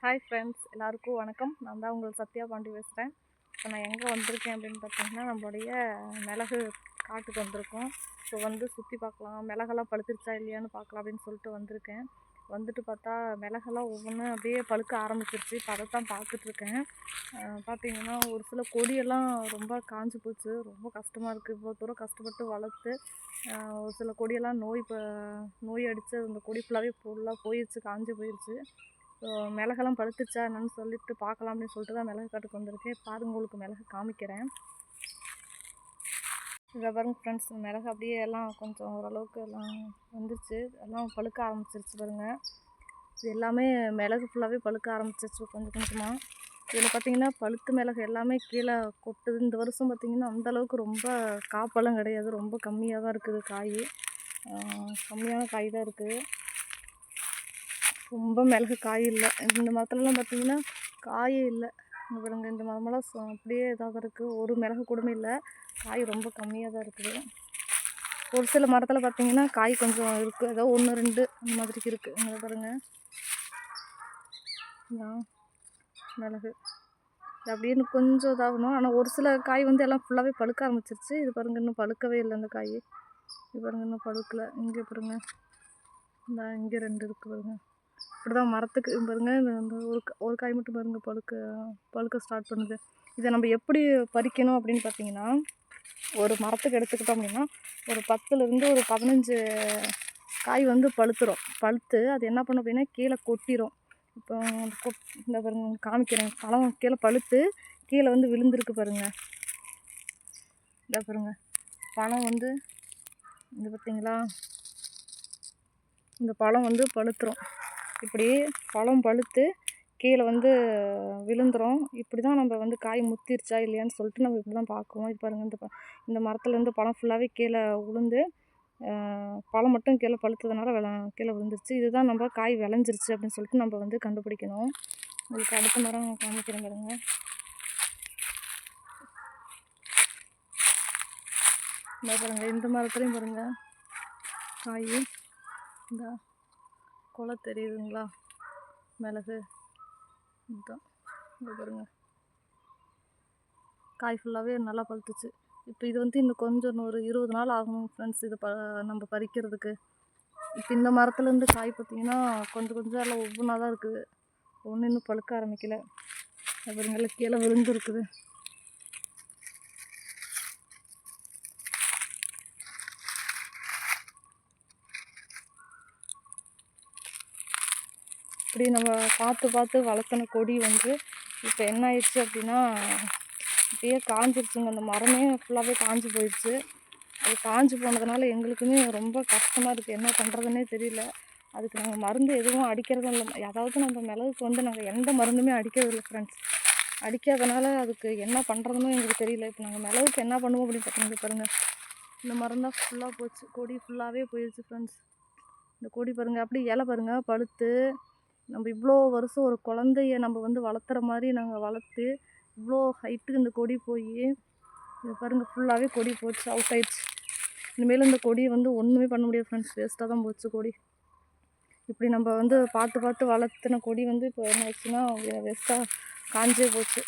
Hi friends, எல்லாருக்கும் வணக்கம். நான் தான் உங்கள் சத்யா பாண்டி பேசுகிறேன். இப்போ நான் எங்கே வந்திருக்கேன் அப்படின்னு பார்த்தீங்கன்னா, நம்மளுடைய மிளகு காட்டுக்கு வந்திருக்கோம். ஸோ சுற்றி பார்க்கலாம், மிளகெல்லாம் பழுத்துருச்சா இல்லையான்னு பார்க்கலாம் அப்படின்னு சொல்லிட்டு வந்திருக்கேன். வந்துட்டு பார்த்தா மிளகெல்லாம் ஒவ்வொன்றும் அப்படியே பழுக்க ஆரம்பிச்சிருச்சு. இப்போ அதை தான் பார்த்துட்ருக்கேன். பார்த்தீங்கன்னா ஒரு சில கொடியெல்லாம் ரொம்ப காஞ்சி போச்சு. ரொம்ப கஷ்டமாக இருக்குது. இவ்வளோ தூரம் கஷ்டப்பட்டு வளர்த்து ஒரு சில கொடியெல்லாம் நோய் அடித்து அந்த கொடி ஃபுல்லாக போயிடுச்சு, காஞ்சி போயிடுச்சு. ஸோ மிளகெல்லாம் பழுத்துச்சா என்னன்னு சொல்லிட்டு பார்க்கலாம் அப்படின்னு சொல்லிட்டு தான் மிளகு காட்டுக்கு வந்திருக்கேன். பாருங்க, உங்களுக்கு மிளகு காமிக்கிறேன். இதை பாருங்க ஃப்ரெண்ட்ஸ், மிளகு அப்படியே எல்லாம் கொஞ்சம் ஓரளவுக்கு எல்லாம் வந்துருச்சு, எல்லாம் பழுக்க ஆரம்பிச்சிருச்சு பாருங்கள். இது எல்லாமே மிளகு ஃபுல்லாகவே பழுக்க ஆரம்பிச்சிருச்சு கொஞ்சம் கொஞ்சமாக. இதில் பார்த்திங்கன்னா பழுத்து மிளகு எல்லாமே கீழே கொட்டுது. இந்த வருஷம் பார்த்திங்கன்னா அந்தளவுக்கு ரொம்ப காப்பெல்லாம் கிடையாது, ரொம்ப கம்மியாக தான் இருக்குது காய். கம்மியான காய் தான் இருக்குது. ரொம்ப மிளகு காய் இல்லை. இந்த மரத்துலலாம் பார்த்திங்கன்னா காயே இல்லை. இங்கே பாருங்க, இந்த மரமெல்லாம் அப்படியே இதாக இருக்குது. ஒரு மிளகு கூடமே இல்லை. காய் ரொம்ப கம்மியாக தான் இருக்குது. ஒரு சில மரத்தில் பார்த்திங்கன்னா காய் கொஞ்சம் இருக்குது, ஏதோ 1 2 அந்த மாதிரிக்கு இருக்குது. இங்கே பாருங்கள், மிளகு இது அப்படின்னு கொஞ்சம் இதாகணும். ஆனால் ஒரு சில காய் எல்லாம் ஃபுல்லாகவே பழுக்க ஆரம்பிச்சிருச்சு. இது பாருங்கள், இன்னும் பழுக்கவே இல்லை அந்த காய். இது பாருங்கள், இன்னும் பழுக்கலை. இங்கே பாருங்கள், இங்கே 2 இருக்குது பாருங்கள். இப்படி தான் மரத்துக்கு பாருங்கள், இந்த ஒரு காய் மட்டும் பாருங்கள் பழுக்க ஸ்டார்ட் பண்ணுது. இதை நம்ம எப்படி பறிக்கணும் அப்படின்னு பார்த்தீங்கன்னா, ஒரு மரத்துக்கு எடுத்துக்கிட்டோம் அப்படின்னா ஒரு 10லேருந்து ஒரு 15 காய் பழுத்துரும். பழுத்து அது என்ன பண்ணும் அப்படின்னா கீழே கொட்டிடும். இப்போ இந்த பாருங்க காமிக்கிறேன், பழம் கீழே பழுத்து கீழே விழுந்துருக்கு பாருங்கள். இதை பாருங்கள், பழம் இந்த பார்த்தீங்களா, இந்த பழம் பழுத்துரும். இப்படி பழம் பழுத்து கீழே விழுந்துடும். இப்படி தான் நம்ம காய் முத்திருச்சா இல்லையான்னு சொல்லிட்டு நம்ம இப்படி தான் பார்க்குவோம். இது பாருங்கள், இந்த மரத்துலேருந்து பழம் ஃபுல்லாகவே கீழே விழுந்து பழம் மட்டும் கீழே பழுத்ததுனால கீழே விழுந்துருச்சு. இதுதான் நம்ம காய் விளைஞ்சிருச்சு அப்படின்னு சொல்லிட்டு நம்ம கண்டுபிடிக்கணும். இதுக்கு அடுத்த மரம் காமிக்கிறேன் பாருங்கள். இந்த பாருங்கள், இந்த மரத்துலையும் பாருங்கள் காய், இந்த கொலை தெரியுதுங்களா, மிளகு இதுதான். இங்கே பாருங்கள், காய் ஃபுல்லாகவே நல்லா பழுத்துச்சு. இப்போ இது இன்னும் கொஞ்சம் ஒரு 20 நாள் ஆகணும் ஃப்ரெண்ட்ஸ், இதை நம்ம பறிக்கிறதுக்கு. இப்போ இந்த மரத்துலேருந்து காய் பார்த்திங்கன்னா கொஞ்சம் எல்லாம் ஒவ்வொன்றா தான் இருக்குது. ஒன்று இன்னும் பழுக்க ஆரம்பிக்கலை. பாருங்கள், கீழே விழுந்துருக்குது. இப்படி நம்ம பார்த்து வளர்த்தின கொடி இப்போ என்ன ஆயிடுச்சு அப்படின்னா இப்படியே காஞ்சிருச்சுங்க. அந்த மரமே ஃபுல்லாகவே காஞ்சி போயிடுச்சு. அது காஞ்சி போனதுனால எங்களுக்குமே ரொம்ப கஷ்டமாக இருக்குது. என்ன பண்ணுறதுன்னே தெரியல. அதுக்கு நாங்கள் மருந்து எதுவும் அடிக்கிறதும் இல்லை. அதாவது நம்ம மிளகுக்கு நாங்கள் எந்த மருந்துமே அடிக்கிறது இல்லை ஃப்ரெண்ட்ஸ். அடிக்காதனால அதுக்கு என்ன பண்ணுறதுன்னு எங்களுக்கு தெரியல. இப்போ நாங்கள் மிளகுக்கு என்ன பண்ணுவோம் அப்படின்னு பார்த்தீங்கன்னா பாருங்கள், இந்த மரம் தான் ஃபுல்லாக போச்சு. கொடி ஃபுல்லாகவே போயிடுச்சு ஃப்ரெண்ட்ஸ். இந்த கொடி பாருங்கள், அப்படி இலை பாருங்கள் பழுத்து. நம்ம இவ்வளோ வருஷம் ஒரு குழந்தைய நம்ம வளர்த்துற மாதிரி நாங்கள் வளர்த்து இவ்வளோ ஹைட்டுக்கு இந்த கொடி போய் இது பாருங்கள் ஃபுல்லாகவே கொடி போச்சு, அவுட் ஆயிடுச்சு. இனிமேல் இந்த கொடியை ஒன்றுமே பண்ண முடியாது ஃப்ரெண்ட்ஸ், வேஸ்ட்டாக தான் போச்சு கொடி. இப்படி நம்ம பார்த்து வளர்த்துன கொடி இப்போ என்ன ஆச்சுன்னா வேஸ்ட்டாக காஞ்சே போச்சு.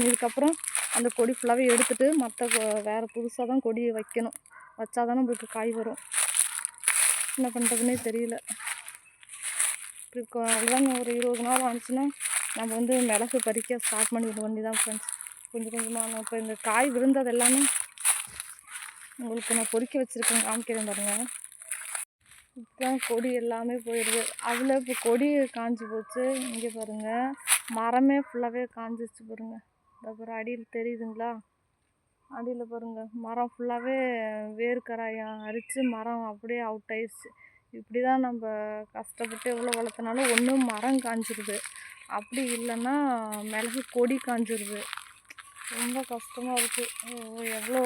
இதுக்கப்புறம் அந்த கொடி ஃபுல்லாகவே எடுத்துகிட்டு மற்ற வேறு புதுசாக தான் கொடியை வைக்கணும். வச்சா தான் நம்மளுக்கு காய் வரும். என்ன பண்ணுறதுனே தெரியல. இப்போ அவ்வளோதாங்க, ஒரு 20 நாள் ஆனிச்சுன்னா நம்ம மிளகு பறிக்க ஸ்டார்ட் பண்ணிவிட வேண்டி தான் ஃப்ரெண்ட்ஸ். கொஞ்சம் கொஞ்சமாக நான் இப்போ இந்த காய் விழுந்தது எல்லாமே உங்களுக்கு நான் பொறுக்கி வச்சுருக்கேன், காமிக்கிறேன் பாருங்கள். இப்போ கொடி எல்லாமே போயிடுது. அதில் இப்போ கொடி காஞ்சி போச்சு. இங்கே பாருங்கள், மரமே ஃபுல்லாகவே காஞ்சிச்சு பாருங்கள். அப்புறம் அடியில் தெரியுதுங்களா, அடியில் பாருங்கள் மரம் ஃபுல்லாகவே வேர்க்கராயம் அரித்து மரம் அப்படியே அவுட் ஆயிடுச்சு. இப்படி தான் நம்ம கஷ்டப்பட்டு எவ்வளோ வளர்த்தனாலும் ஒன்று மரம் காஞ்சிருது, அப்படி இல்லைன்னா மிளகு கொடி காஞ்சிருது. ரொம்ப கஷ்டமாக இருக்குது. எவ்வளோ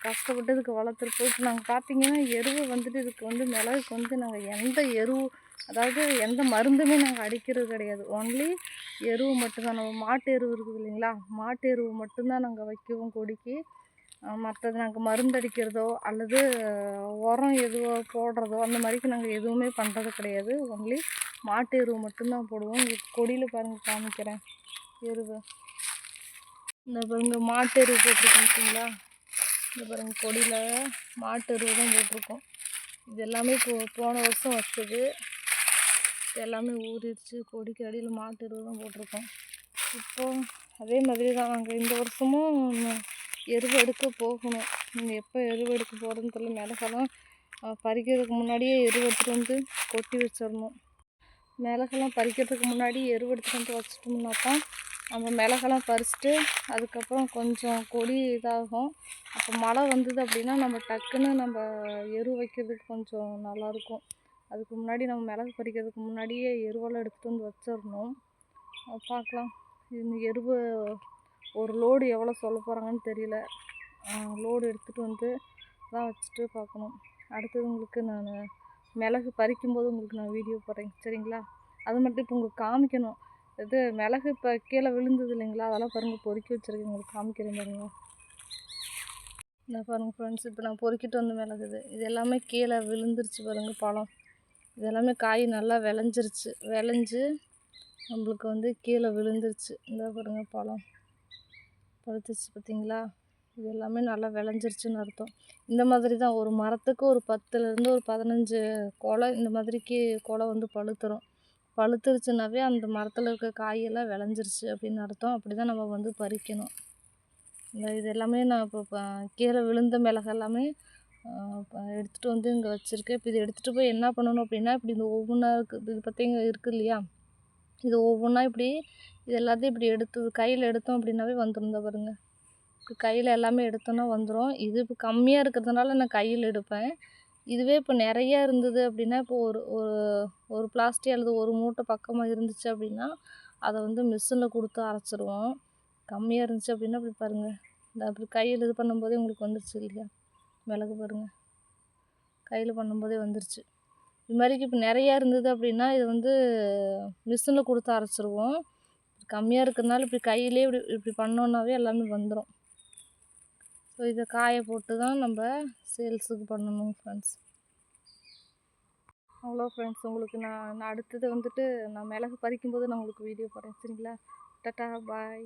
கஷ்டப்பட்டு இதுக்கு வளர்த்துருப்போம். இப்போ நாங்கள் பார்த்திங்கன்னா எருவு இதுக்கு மிளகுக்கு நாங்கள் எந்த எருவு, அதாவது எந்த மருந்துமே நாங்கள் அடிக்கிறது கிடையாது. ஒன்லி எருவு மட்டும்தான். நம்ம மாட்டு எருவு இருக்குது இல்லைங்களா, மாட்டு எருவு மட்டும்தான் நாங்கள் வைக்குவோம் கொடிக்கு. மற்றது நாங்கள் மருந்தடிக்கிறதோ அல்லது உரம் எதுவோ போடுறதோ அந்த மாதிரிக்கு நாங்கள் எதுவுமே பண்ணுறது கிடையாது. ஒன்லி மாட்டு எருவு மட்டும்தான் போடுவோம். உங்களுக்கு கொடியில் பாருங்கள் காமிக்கிறேன் எருவு. இந்த பாருங்க மாட்டு எருவு போட்டிருக்கீங்களா? இந்த பாருங்கள் கொடியில் மாட்டு எருவு தான் போட்டிருக்கோம். இது எல்லாமே போன வருஷம் வச்சது எல்லாமே ஊறிடுச்சு. கொடிக்கு அடியில் மாட்டு எருவு தான் போட்டிருக்கோம். இப்போ அதே மாதிரி தான் நாங்கள் இந்த வருஷமும் எருவு எடுக்க போகணும். நீங்கள் எப்போ எருவு எடுக்க போகிறதுன்னு தெரியல. மிளகெல்லாம் பறிக்கிறதுக்கு முன்னாடியே எருவு எடுத்துகிட்டு வந்து கொட்டி வச்சிடணும். மிளகெல்லாம் பறிக்கிறதுக்கு முன்னாடி எருவு எடுத்துகிட்டு வந்து வச்சிட்டோம்னா தான் நம்ம மிளகெல்லாம் பறிச்சுட்டு அதுக்கப்புறம் கொஞ்சம் கொடி இதாகும். அப்போ மழை வந்தது அப்படின்னா நம்ம டக்குன்னு நம்ம எருவு வைக்கிறதுக்கு கொஞ்சம் நல்லாயிருக்கும். அதுக்கு முன்னாடி நம்ம மிளகு பறிக்கிறதுக்கு முன்னாடியே எருவெல்லாம் எடுத்துகிட்டு வந்து வச்சிடணும். பார்க்கலாம். இந்த எருவு ஒரு லோடு எவ்வளோ சொல்ல போகிறாங்கன்னு தெரியல. லோடு எடுத்துகிட்டு வந்து தான் வச்சுட்டு பார்க்கணும். அடுத்தது உங்களுக்கு நான் மிளகு பறிக்கும்போது உங்களுக்கு நான் வீடியோ போடுறேன், சரிங்களா? அது மட்டும் இப்போ உங்களுக்கு காமிக்கணும். இது மிளகு இப்போ கீழே விழுந்தது இல்லைங்களா, அதெல்லாம் பாருங்கள் பொறுக்கி வச்சுருக்கேன். உங்களுக்கு காமிக்கிறேன் பாருங்கள். இந்த பாருங்கள் ஃப்ரெண்ட்ஸ், இப்போ நான் பொறுக்கிட்டு வந்த மிளகு இது எல்லாமே கீழே விழுந்துருச்சு பாருங்கள். பழம் இது எல்லாமே காய் நல்லா விளைஞ்சிருச்சு. விளைஞ்சு நம்மளுக்கு வந்து கீழே விழுந்துருச்சு. இந்த பாருங்கள் பழம் பழுத்துச்சு பார்த்தீங்களா? இது எல்லாமே நல்லா விளைஞ்சிருச்சுன்னு அர்த்தம். இந்த மாதிரி தான் ஒரு மரத்துக்கு ஒரு 10லேருந்து ஒரு 15 கொலை இந்த மாதிரிக்கு கொலை வந்து பழுத்துரும். பழுத்துருச்சுனாவே அந்த மரத்தில் இருக்க காயெல்லாம் விளைஞ்சிருச்சு அப்படின்னு அர்த்தம். அப்படி தான் நம்ம வந்து பறிக்கணும். இது எல்லாமே நான் இப்போ கீழே விழுந்த மிளகு எல்லாமே எடுத்துகிட்டு வந்து இங்கே வச்சுருக்கேன். இப்போ இது எடுத்துகிட்டு போய் என்ன பண்ணணும் அப்படின்னா, இப்படி இந்த ஒவ்வொன்றா இருக்குது இது பார்த்தீங்க இருக்குது இல்லையா, இது ஒவ்வொன்றா இப்படி இது எல்லாத்தையும் இப்படி எடுத்து கையில் எடுத்தோம் அப்படின்னாவே வந்துடும். இந்த பாருங்க, இப்போ கையில் எல்லாமே எடுத்தோன்னா வந்துடும். இது இப்போ கம்மியாக இருக்கிறதுனால நான் கையில் எடுப்பேன். இதுவே இப்போ நிறையா இருந்தது அப்படின்னா, இப்போ ஒரு ஒரு ஒரு பிளாஸ்டிக் அல்லது ஒரு மூட்டை பக்கமாக இருந்துச்சு அப்படின்னா அதை வந்து மிஷினில் கொடுத்து அரைச்சிடுவோம். கம்மியாக இருந்துச்சு அப்படின்னா இப்படி பாருங்கள், இந்த அப்படி கையில் இது பண்ணும்போதே உங்களுக்கு வந்துருச்சு இல்லையா மிளகு பாருங்கள், கையில் பண்ணும்போதே வந்துருச்சு. இது மாதிரிக்கு இப்போ நிறையா இருந்தது அப்படின்னா இது வந்து மிஷினில் கொடுத்து அரைச்சிருவோம். கம்மியாக இருக்கிறதுனால இப்படி கையிலே இப்படி இப்படி பண்ணோன்னாவே எல்லாமே வந்துடும். ஸோ இதை காய போட்டு தான் நம்ம சேல்ஸுக்கு பண்ணணும் ஃப்ரெண்ட்ஸ். அவ்வளோ ஃப்ரெண்ட்ஸ், உங்களுக்கு நான் அடுத்தது வந்துட்டு நான் மிளகு பறிக்கும்போது நான் உங்களுக்கு வீடியோ போடுறேன், சரிங்களா? டாட்டா பாய்.